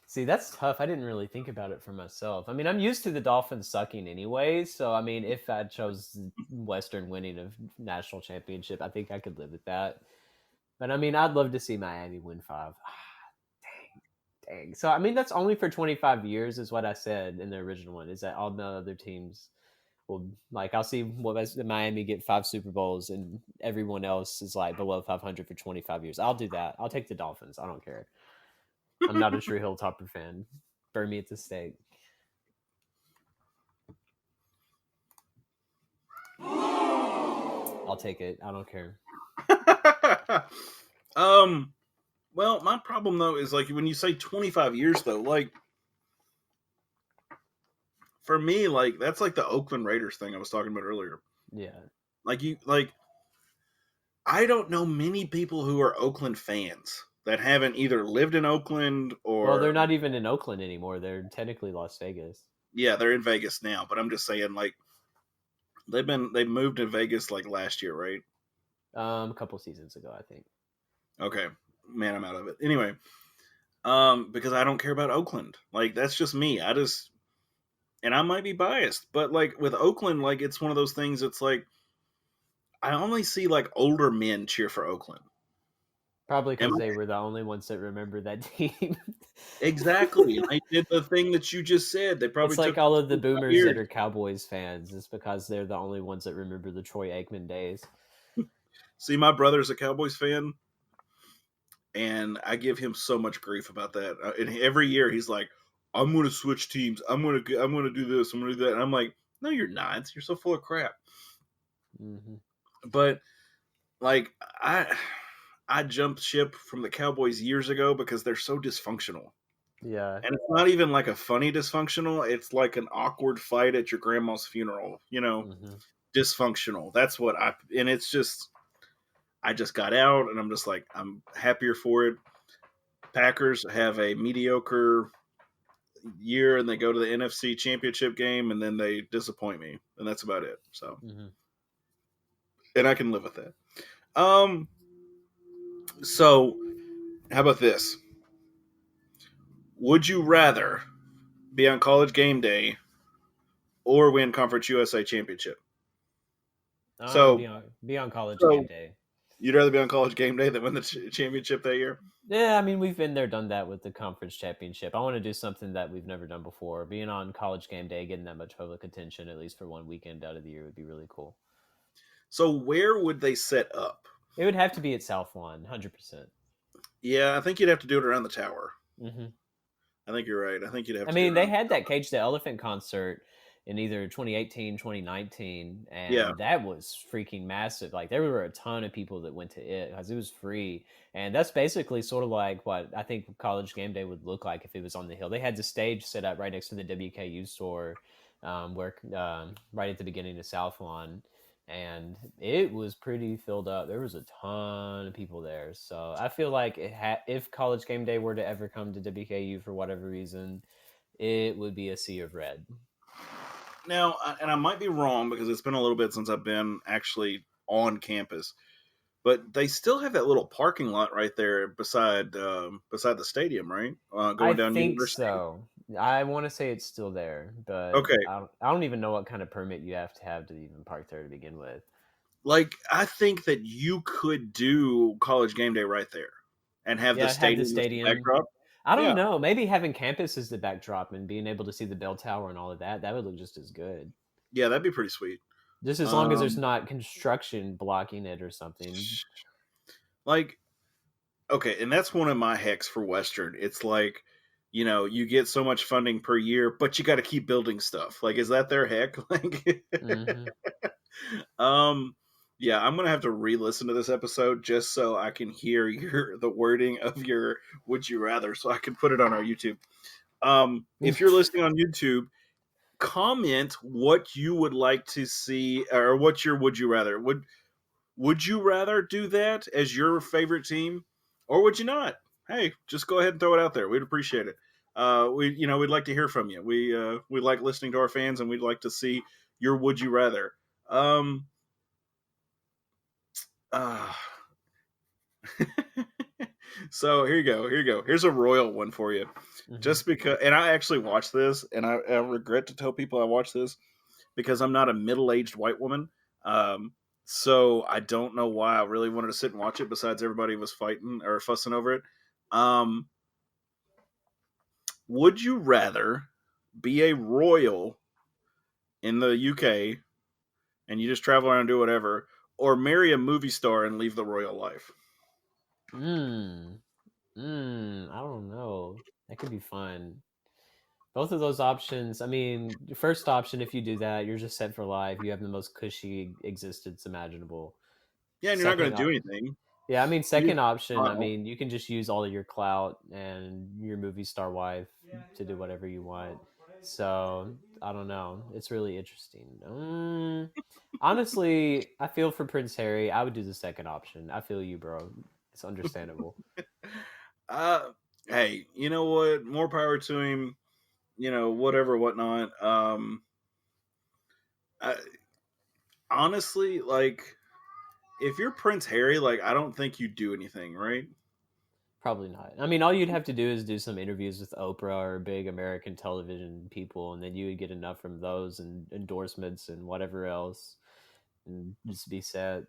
See, that's tough. I didn't really think about it for myself. I mean, I'm used to the Dolphins sucking anyway. So, I mean, if I chose Western winning a national championship, I think I could live with that. But, I mean, I'd love to see Miami win 5. Dang. So, I mean, that's only for 25 years is what I said in the original one, is that all the other teams will, like, I'll see Miami get 5 Super Bowls and everyone else is, like, below 500 for 25 years. I'll do that. I'll take the Dolphins. I don't care. I'm not a true Hilltopper fan. Burn me at the stake. I'll take it. I don't care. Well, my problem though is like when you say 25 years though, like for me, like that's like the Oakland Raiders thing I was talking about earlier. Yeah. I don't know many people who are Oakland fans that haven't either lived in Oakland or... Well, they're not even in Oakland anymore. They're technically Las Vegas. Yeah, they're in Vegas now, but I'm just saying, like, they moved to Vegas, like, last year, right? A couple seasons ago, I think. Okay. Man, I'm out of it. Anyway, because I don't care about Oakland. Like, that's just me. And I might be biased, but, like, with Oakland, like, it's one of those things, it's like, I only see, like, older men cheer for Oakland. Probably because they were the only ones that remember that team. Exactly. They did the thing that you just said. They probably it's like all of the boomers that are Cowboys fans. It's because they're the only ones that remember the Troy Aikman days. See, my brother's a Cowboys fan, and I give him so much grief about that. And every year he's like, "I'm going to switch teams. I'm going to do this. I'm going to do that." And I'm like, "No, you're not. You're so full of crap." Mm-hmm. But like I jumped ship from the Cowboys years ago because they're so dysfunctional. Yeah. And it's not even like a funny dysfunctional. It's like an awkward fight at your grandma's funeral, dysfunctional. That's what and it's just, I just got out and I'm just like, I'm happier for it. Packers have a mediocre year and they go to the NFC Championship game and then they disappoint me. And that's about it. So, and I can live with that. So, how about this? Would you rather be on College Game Day or win Conference USA Championship? Be on College Game Day. You'd rather be on College Game Day than win the championship that year? Yeah, I mean, we've been there, done that with the Conference Championship. I want to do something that we've never done before. Being on College Game Day, getting that much public attention, at least for one weekend out of the year, would be really cool. So where would they set up? It would have to be at South Lawn, 100%. Yeah, I think you'd have to do it around the tower. Mm-hmm. I think you're right. I think you'd have to. I mean, they had that Cage the Elephant concert in either 2018, 2019, Yeah. and that was freaking massive. Like there were a ton of people that went to it because it was free, and that's basically sort of like what I think College Game Day would look like if it was on the hill. They had the stage set up right next to the WKU store, where right at the beginning of South Lawn, and it was pretty filled up. There was a ton of people there, so I feel like if College Game Day were to ever come to WKU for whatever reason, it would be a sea of red. Now, and I might be wrong because it's been a little bit since I've been actually on campus, but they still have that little parking lot right there beside the stadium, right? I Going down think University. so. I want to say it's still there, but Okay, I don't even know what kind of permit you have to even park there to begin with. like I think that you could do College Game Day right there, and have the Yeah, have the stadium as the stadium. backdrop. I don't Yeah, know. Maybe having campus as the backdrop and being able to see the bell tower and all of that, that would look just as good. yeah, that'd be pretty sweet. Just as long as there's Um, not construction blocking it or something. like okay, and that's one of my hacks for Western. It's like, you get so much funding per year, but you got to keep building stuff. Like, is that their heck? Like, Hmm. um, yeah, I'm gonna have to re-listen to this episode just so I can hear the wording of your "Would you rather," so I can put it on our YouTube. If you're listening on YouTube, comment what you would like to see, or what your "Would you rather." Would you rather do that as your favorite team, or would you not? Hey, just go ahead and throw it out there. We'd appreciate it. We'd like to hear from you. We like listening to our fans, and we'd like to see your would you rather. Um, uh, so here you go. Here you go. Here's a royal one for you. Hmm. Just because, and I actually watched this, and I regret to tell people I watched this because I'm not a middle-aged white woman. Um, so I don't know why I really wanted to sit and watch it. Besides, everybody was fighting or fussing over it. Um, would you rather be a royal in the UK and you just travel around and do whatever, or marry a movie star and leave the royal life? I don't know. That could be fun. Both of those options. I mean, the first option, if you do that, you're just set for life. You have the most cushy existence imaginable. Yeah, and you're not going Second to do op, anything. yeah, I mean, You second option. I smile. mean, you can just use all of your clout and your movie star wife to do whatever you want. So I don't know. It's really interesting. Honestly, I feel for Prince Harry. I would do the second option. I feel you, bro. It's understandable. Uh, hey, you know what? More power to him. Whatever, whatnot. I, honestly, like, if you're Prince Harry, like, I don't think you do anything, right? Probably not. I mean, all you'd have to do is do some interviews with Oprah or big American television people, and then you would get enough from those and endorsements and whatever else, and just be set.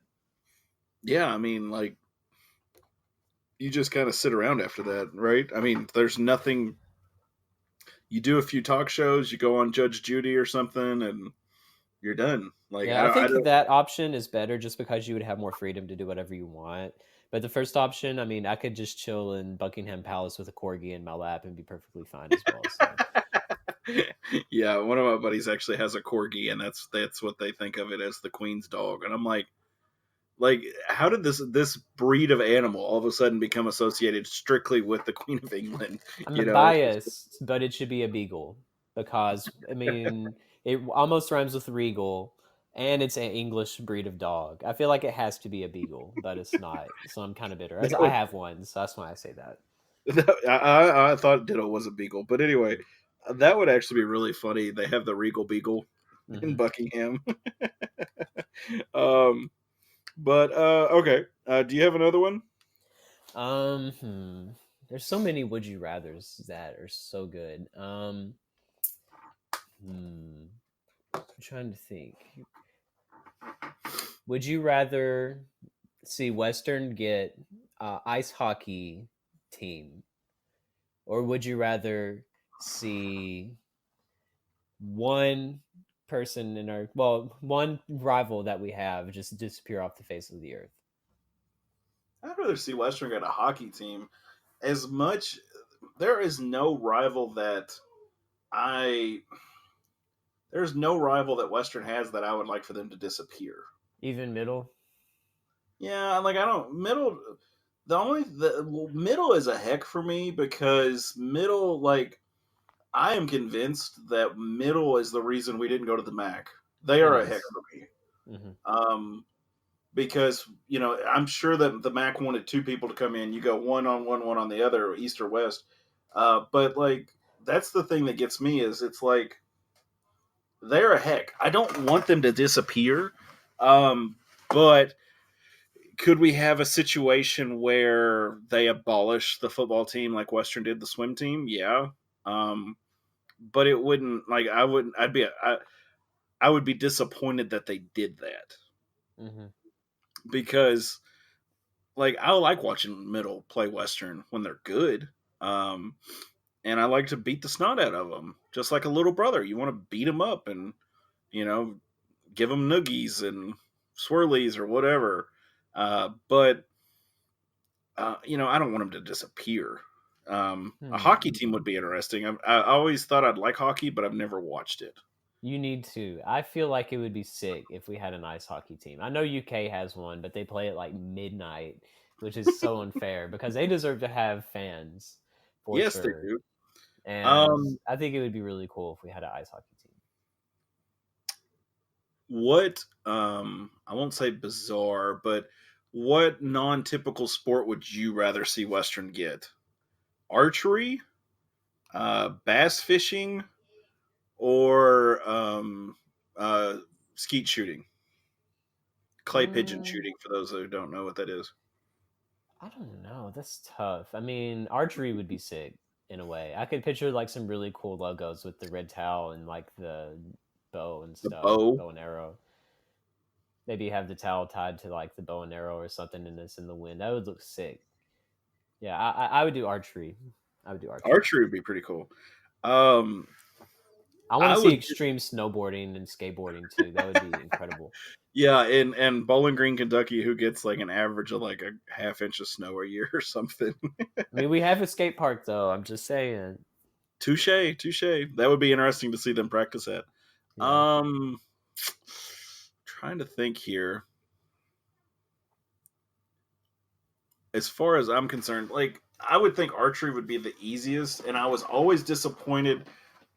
Yeah, I mean, like, you just kind of sit around after that, right? I mean, there's nothing. You do a few talk shows, you go on Judge Judy or something, and you're done. Like, Yeah, I think that option is better just because you would have more freedom to do whatever you want. But the first option, I mean, I could just chill in Buckingham Palace with a corgi in my lap and be perfectly fine as well. So yeah, one of my buddies actually has a corgi, and that's what they think of it as, the Queen's dog. And I'm like, how did this breed of animal all of a sudden become associated strictly with the Queen of England? I'm You not know, biased, but it should be a beagle because I mean it almost rhymes with regal, and it's an English breed of dog. I feel like it has to be a beagle, but it's not. So I'm kind of bitter. As that I would, have one, so that's why I say that. I thought Ditto was a beagle, but anyway, that would actually be really funny. They have the Regal Beagle in Hmm. Buckingham. um, but okay. Do you have another one? Um, hmm. There's so many would you rather's that are so good. I'm trying to think. Would you rather see Western get ice hockey team, or would you rather see one person in our one rival that we have just disappear off the face of the earth? I'd rather see Western get a hockey team. As much there is no rival that I there's no rival that Western has that I would like for them to disappear. Even middle. Yeah, like I don't middle. Middle is a heck for me because middle, like I am convinced that middle is the reason we didn't go to the MAC. They It are a is. heck for me. Mm-hmm. Because I'm sure that the MAC wanted two people to come in. You go one on the other, east or west. But like that's the thing that gets me is it's like they're a heck. I don't want them to disappear, but could we have a situation where they abolish the football team like Western did the swim team? Yeah. But it wouldn't like I wouldn't. I would be disappointed that they did that Mm-hmm. because like I like watching middle play Western when they're good. Um, and I like to beat the snot out of them, just like a little brother. You want to beat them up and you know give them noogies and swirlies or whatever. But I don't want them to disappear. A hockey team would be interesting. I always thought I'd like hockey, but I've never watched it. You need to. I feel like it would be sick if we had an ice hockey team. I know UK has one, but they play at like midnight, which is so unfair because they deserve to have fans for Yes, they sure. do. And I think it would be really cool if we had an ice hockey team. What I won't say bizarre, but what non-typical sport would you rather see Western get? Archery, bass fishing, or skeet shooting? Clay pigeon shooting, for those who don't know what that is. I don't know. That's tough. I mean, archery would be sick in a way. I could picture like some really cool logos with the red towel and like the bow and The stuff, bow. bow and arrow. Maybe have the towel tied to like the bow and arrow or something in this in the wind. That would look sick. Yeah, I would do archery. I would do archery. Archery would be pretty cool. Um, I want I to see would- extreme snowboarding and skateboarding too. That would be incredible. Yeah, and Bowling Green, Kentucky, who gets like an average of like a half inch of snow a year or something. I mean, we have a skate park though. I'm just saying. Touche. That would be interesting to see them practice at. Yeah. Trying to think here. As far as I'm concerned, like I would think archery would be the easiest, and I was always disappointed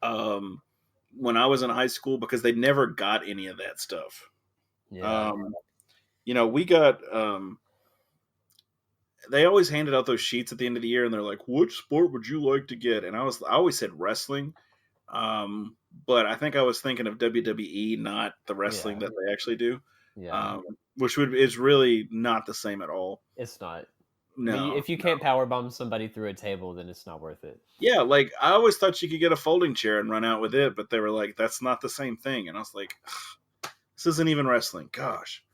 when I was in high school because they never got any of that stuff. Yeah. We got they always handed out those sheets at the end of the year, and they're like, "Which sport would you like to get?" And I always said wrestling, but I think I was thinking of WWE, not the wrestling that they actually do. Yeah. Which is really not the same at all. It's not. No, I mean, if you can't powerbomb somebody through a table, then it's not worth it. yeah, like I always thought you could get a folding chair and run out with it, but they were like, "That's not the same thing," and I was like, "This isn't even wrestling." Gosh.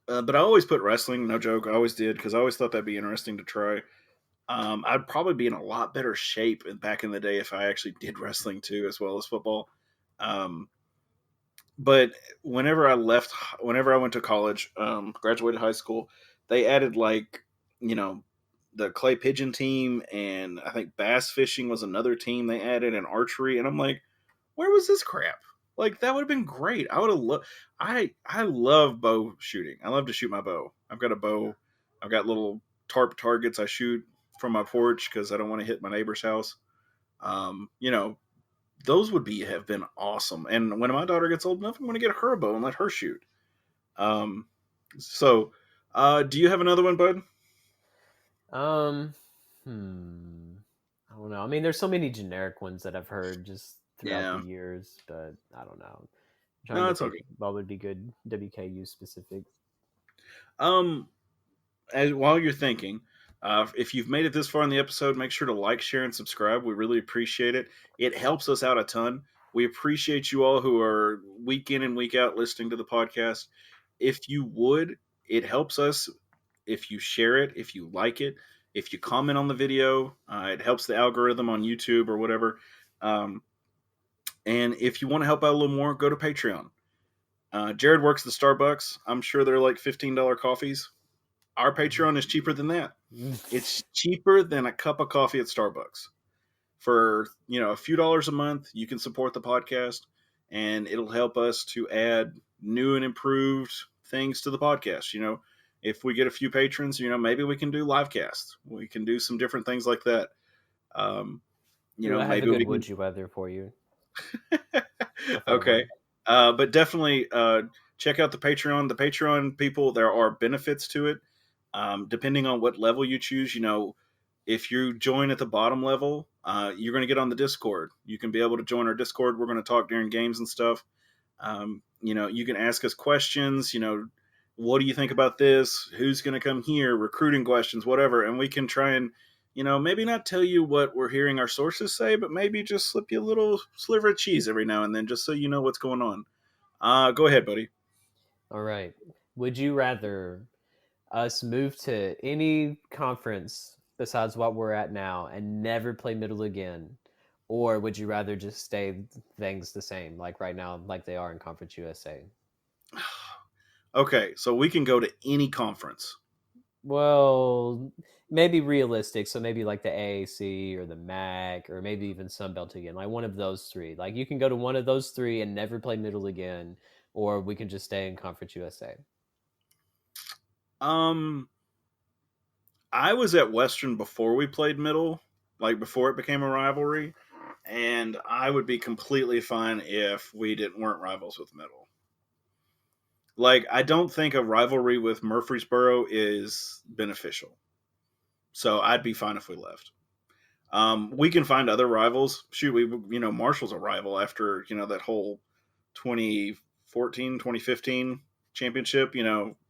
But I always put wrestling, no joke. I always did because I always thought that'd be interesting to try. I'd probably be in a lot better shape back in the day if I actually did wrestling too, as well as football. But whenever I went to college, graduated high school, they added the clay pigeon team, and I think bass fishing was another team they added, and archery. And I'm like, where was this crap? Like that would have been great. I would have loved. I love bow shooting. I love to shoot my bow. I've got a bow. I've got little tarp targets I shoot from my porch because I don't want to hit my neighbor's house. Those would have been awesome. And when my daughter gets old enough, I'm going to get her a bow and let her shoot. Do you have another one, bud? I don't know. I mean, there's so many generic ones that I've heard just throughout the years, but I don't know. No, it's okay. What would be good WKU specific? While you're thinking, if you've made it this far in the episode, make sure to like, share, and subscribe. We really appreciate it. It helps us out a ton. We appreciate you all who are week in and week out listening to the podcast. If you would, it helps us if you share it, if you like it, if you comment on the video. It helps the algorithm on YouTube or whatever. And if you want to help out a little more, go to Patreon. Jared works the Starbucks. I'm sure they're like $15 coffees. Our Patreon is cheaper than that. It's cheaper than a cup of coffee at Starbucks. For a few dollars a month, you can support the podcast, and it'll help us to add new and improved things to the podcast. If we get a few patrons, maybe we can do live casts. We can do some different things like that. Ooh, I have a Maybe good we can. would you rather for you. A fun Okay. one. But definitely check out the Patreon. The Patreon people, there are benefits to it. Depending on what level you choose, if you join at the bottom level, you're going to get on the Discord. You can be able to join our Discord. We're going to talk during games and stuff. You can ask us questions. What do you think about this? Who's going to come here? Recruiting questions, whatever. And we can try and, maybe not tell you what we're hearing our sources say, but maybe just slip you a little sliver of cheese every now and then, just so you know what's going on. Go ahead, buddy. All right. Would you rather us move to any conference besides what we're at now and never play middle again? Or would you rather just stay things the same, like right now, like they are in Conference USA? Okay, so we can go to any conference. Well, maybe realistic. So maybe like the AAC or the MAC or maybe even Sunbelt again. Like one of those three. Like you can go to one of those three and never play middle again, or we can just stay in Conference USA. I was at Western before we played middle, like before it became a rivalry, and I would be completely fine if we weren't rivals with middle. Like, I don't think a rivalry with Murfreesboro is beneficial, so I'd be fine if we left. We can find other rivals. Shoot, Marshall's a rival after that whole 2014, 2015 championship.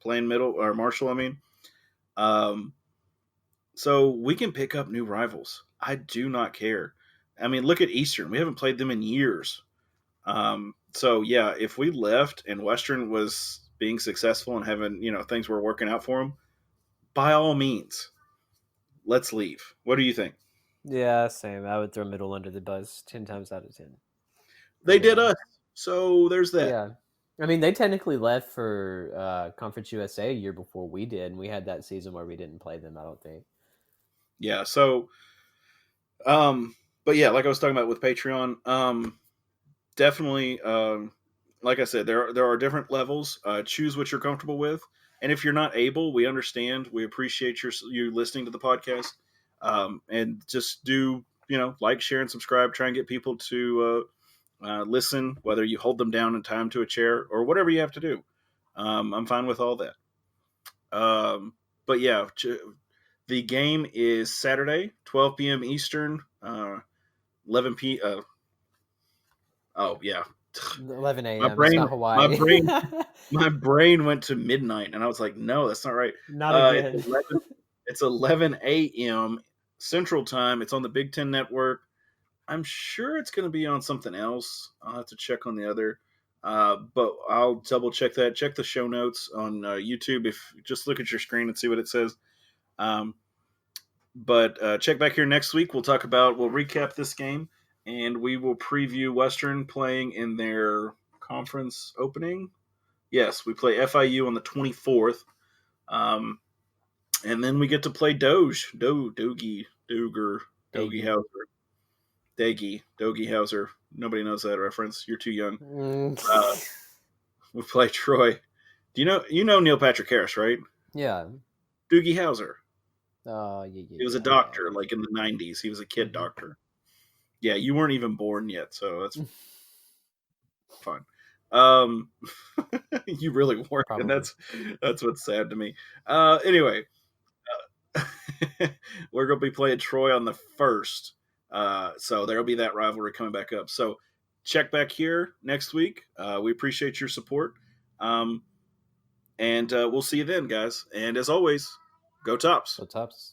Playing middle or Marshall. I mean. So we can pick up new rivals. I do not care. I mean, look at Eastern. We haven't played them in years. So yeah, if we left and Western was being successful and having things were working out for them, by all means, let's leave. What do you think? Yeah, same. I would throw middle under the bus 10 times out of 10. They did us. So there's that. Yeah. I mean, they technically left for Conference USA a year before we did, and we had that season where we didn't play them, I don't think. Yeah, so but yeah, like I was talking about with Patreon, definitely like I said, there are different levels. Choose what you're comfortable with. And if you're not able, we understand. We appreciate you listening to the podcast. And just do, like, share, and subscribe. Try and get people to listen, whether you hold them down and tie them to a chair or whatever you have to do. I'm fine with all that. But yeah, the game is Saturday, 12 p.m. Eastern, 11 p.m. Oh, yeah. 11 a.m. My brain, It's not Hawaii. my brain went to midnight, and I was like, no, that's not right. Not again. It's 11 a.m. Central Time. It's on the Big Ten Network. I'm sure it's going to be on something else. I'll have to check on the other. But I'll double check that. Check the show notes on YouTube. If just look at your screen and see what it says. But check back here next week. We'll recap this game, and we will preview Western playing in their conference opening. Yes, we play FIU on the 24th. And then we get to play Doge Hauser. Nobody knows that reference. You're too young. We play Troy. Do you know Neil Patrick Harris, right? Yeah. Doogie Howser. Yeah. He was a doctor, like in the 90s. He was a kid doctor. Yeah, you weren't even born yet, so that's fine. You really weren't, Probably. and that's what's sad to me. Anyway, we're going to be playing Troy on the 1st. So there'll be that rivalry coming back up. So check back here next week. We appreciate your support. And we'll see you then, guys. And as always, go Tops. Go Tops.